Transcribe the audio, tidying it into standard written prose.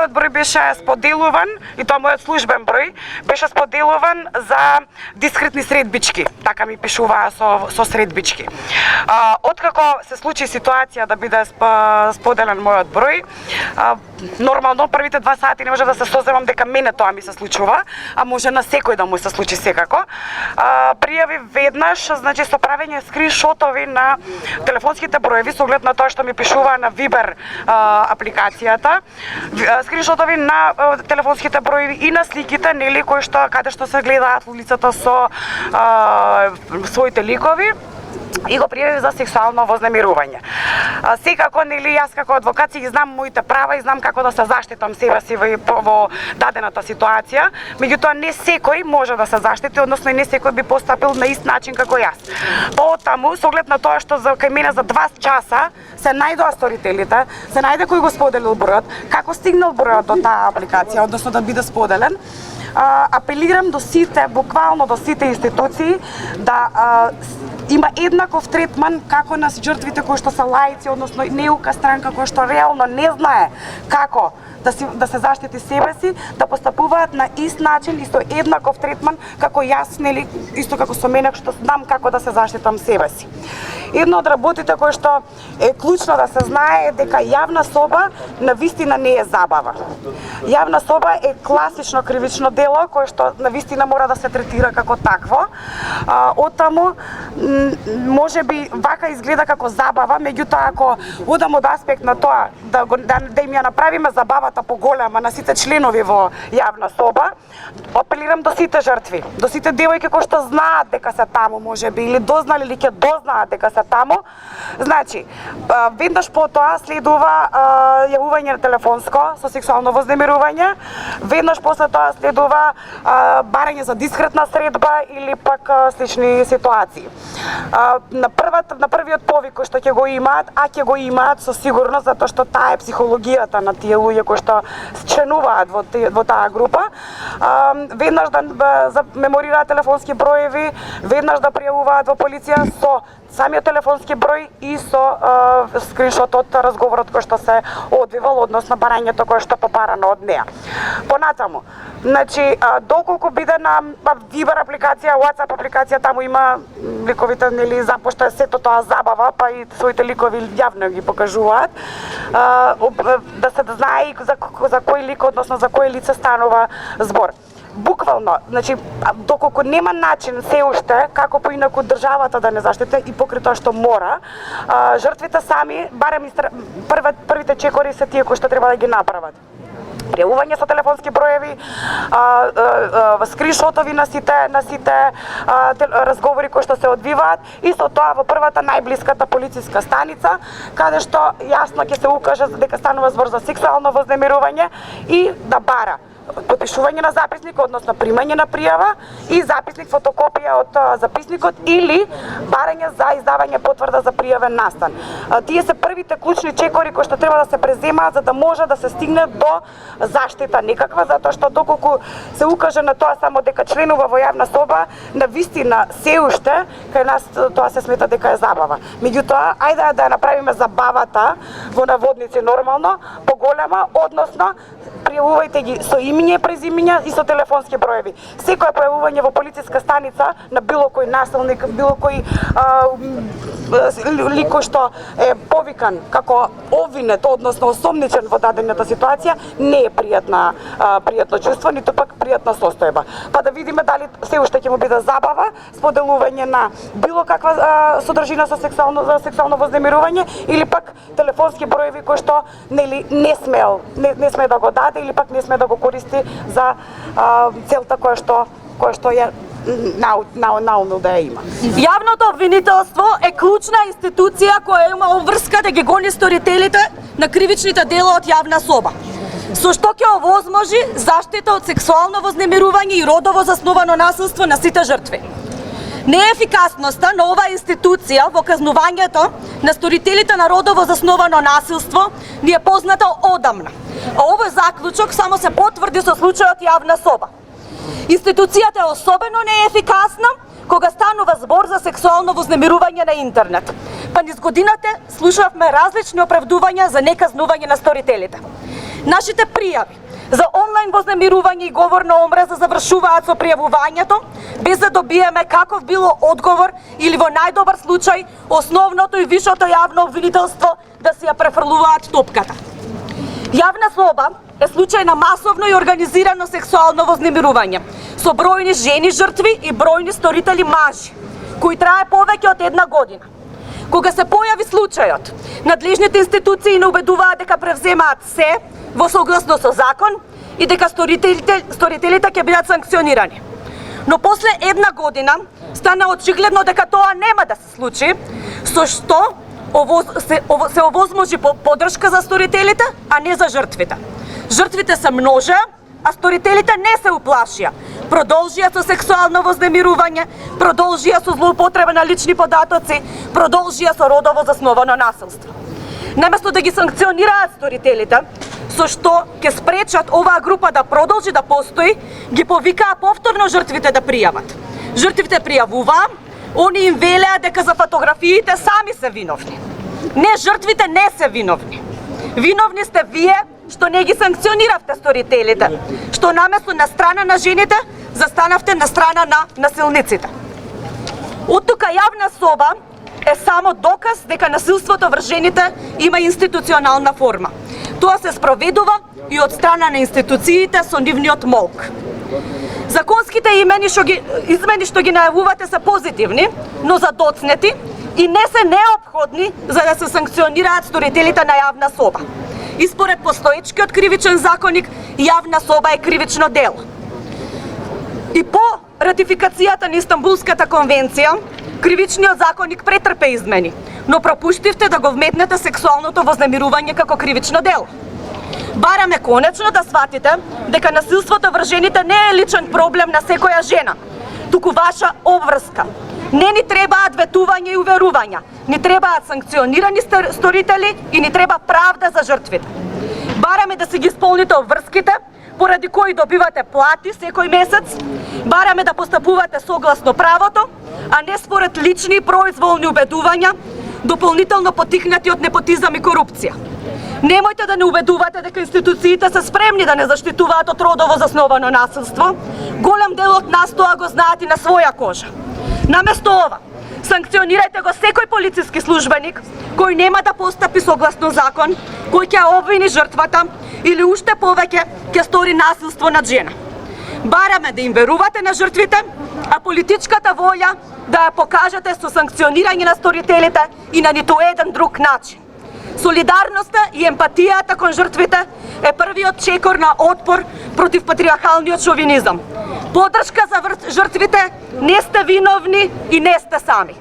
мојот број беше споделуван, и тоа мојот службен број, беше споделуван за дискретни средбички. Така ми пишуваа со средбички. Откако се случи ситуација да биде споделен мојот број, нормално првите 2 сати не може да се соземам дека мене тоа ми се случува, а може на секој да му се случи секако. Пријави веднаш, значи со правење скриншотови на телефонските броеви со оглед на тоа што ми пишуваа на Viber апликацијата, скриншотови на телефонските броеви и на сликите, нели, кои што каде што се гледаат улицата со своите ликови, и го пријави за сексуално вознемирување. Секако, нели, јас како адвокат си знам моите права и знам како да се заштитам себе си во дадената ситуација, меѓутоа не секој може да се заштити, односно и не секој би постапил на ист начин како јас. Поотаму, со оглед на тоа што кај мене за 2 часа се најдоа сторителите, се најде кој го споделил бројот, како стигнал бројот до таа апликација, односно да биде споделен. Апелирам до сите, буквално до сите институции да има еднаков третман како на жртвите кои што се лаици, односно неука странка која што реално не знае како да се заштити себе си, да постапуваат на ист начин и со еднаков третман како јас, нели, исто како со мене што знам како да се заштитам себе си. Едно од работите кој што е клучно да се знае е дека јавна соба навистина не е забава. Јавна соба е класично кривично дело кое што навистина мора да се третира како такво. Оттаму можеби вака изгледа како забава, меѓутоа ако одам од аспект на тоа да им ја направиме забавата поголема на сите членови во јавна соба, апелирам до сите жртви, до сите девојки кои што знаат дека се таму можеби или дознале или ќе дознаат дека се таму. Значи, веднаш потоа следува јавување телефонско со сексуално вознемирување, веднаш после тоа следува барање за дискретна средба или пак слични ситуации. На првиот повик кој што ќе го имаат, а ќе го имаат со сигурност затоа што таа е психологијата на тие луѓе кои што членуваат во таа група, веднаш да меморираат телефонски броеви, веднаш да пријавуваат во полиција со самиот телефонски број и со скриншот од разговорот кој што се одвивал, односно барањето кое што побарано од неа. Понатаму, значи, доколку биде на Viber апликација, WhatsApp апликација, таму има ликовите, нели, пошто е сето тоа забава, па и своите ликови јавно ги покажуваат, да се знае за кој лик, односно за кој лице станува збор. Буквално, значи, доколку нема начин се уште како поинаку државата да не заштите и покрај тоа што мора, жртвите сами, барем првите чекори се тие кои што треба да ги направат. Пријавување со телефонски броеви, скриншотови на сите разговори кои што се одвиваат и со тоа во првата најблиската полициска станица, каде што јасно ќе се укаже дека станува збор за сексуално вознемирување и да бара подпишување на записник, односно примање на пријава и записник, фотокопија од записникот или барање за издавање потврда за пријавен настан. Тие се првите клучни чекори кои што треба да се преземаат за да може да се стигне до заштита некаква, затоа што доколку се укаже на тоа само дека членува во јавна соба, навистина се уште кај нас тоа се смета дека е забава. Меѓутоа, ајде да ја направиме забавата во наводници нормално, поголема, односно пријавувајте ги со имиње, презимиња и со телефонски броеви. Секое појавување во полициска станица на било кој насилник, било кој лик кој што е повикан како обвинет, односно осомничен во дадената ситуација, не е пријатно чувство, ниту пак пријатна состојба. Па да видиме дали се уште ќе му биде забава споделување на било каква содржина со сексуално вознемирување или пак телефонски броеви кои што нели не сме да го даде или пак не сме да го користи за целта која што е наумно да ја има. Јавното обвинителство е клучна институција која има обврска да ги гони сторителите на кривичните дела од јавна соба, со што ќе овозможи заштита од сексуално вознемирување и родово засновано насилство на сите жртви. Неефикасноста на оваа институција во казнувањето на сторителите на родово засновано насилство ни е позната одамна. А овој заклучок само се потврди со случајот јавна соба. Институцијата е особено неефикасна кога станува збор за сексуално вознемирување на интернет. Па низ годината слушавме различни оправдувања за неказнување на сторителите. Нашите пријави за онлайн вознемирување и говор на омраза завршуваат со пријавувањето, без да добиеме каков било одговор или во најдобар случај основното и висшето јавно обвинителство да си ја префрлуваат топката. Јавна соба е случај на масовно и организирано сексуално вознемирување со бројни жени жртви и бројни сторители мажи, кој трае повеќе од една година. Кога се појави случајот, надлежните институции не убедуваат дека превземаат се во согласно со закон и дека сторителите ќе бидат санкционирани. Но после една година стана очигледно дека тоа нема да се случи, со што се овозможи поддршка за сторителите, а не за жртвите. Жртвите се множеа, а сторителите не се уплашија. Продолжија со сексуално вознемирување, продолжија со злоупотреба на лични податоци, продолжија со родово засновано насилство. Наместо да ги санкционираат сторителите, со што ќе спречат оваа група да продолжи да постои, ги повикаа повторно жртвите да пријават. Жртвите пријавуваа, они им велеа дека за фотографиите сами се виновни. Не, жртвите не се виновни. Виновни сте вие што не ги санкциониравте сторителите, што наместо на страна на жените, застанавте на страна на насилниците. Оттука јавна соба е само доказ дека насилството врз жените има институционална форма. Тоа се спроведува и од страна на институциите со нивниот молк. Законските измени што ги најавувате се позитивни, но задоцнети и не се неопходни за да се санкционираат сторителите на јавна соба. И според постоечкиот кривичен законник, јавна соба е кривично дело. И по ратификацијата на Истанбулската конвенција, кривичниот законник претрпе измени, но пропуштивте да го вметнете сексуалното вознемирување како кривично дело. Бараме конечно да сватите дека насилството врз жените не е личен проблем на секоја жена, туку ваша обврска. Не ни требаат ветувања и уверувања, ни требаат санкционирани сторители и ни треба правда за жртвите. Бараме да си ги исполните обврските, поради кои добивате плати секој месец, бараме да постапувате согласно правото, а не според лични и произволни убедувања, дополнително потикнати од непотизам и корупција. Немојте да не убедувате дека институциите се спремни да не заштитуваат од родово засновано насилство. Голем дел од нас тоа го знаат и на своја кожа. Наместо ова, санкционирајте го секој полициски службеник кој нема да постапи согласно закон, кој ќе обвини жртвата или уште повеќе ќе стори насилство над жена. Бараме да им верувате на жртвите, а политичката волја да ја покажете со санкционирање на сторителите и на ниту еден друг начин. Солидарноста и емпатијата кон жртвите е првиот чекор на отпор против патриархалниот шовинизам. Поддршка за жртвите, не сте виновни и не сте сами.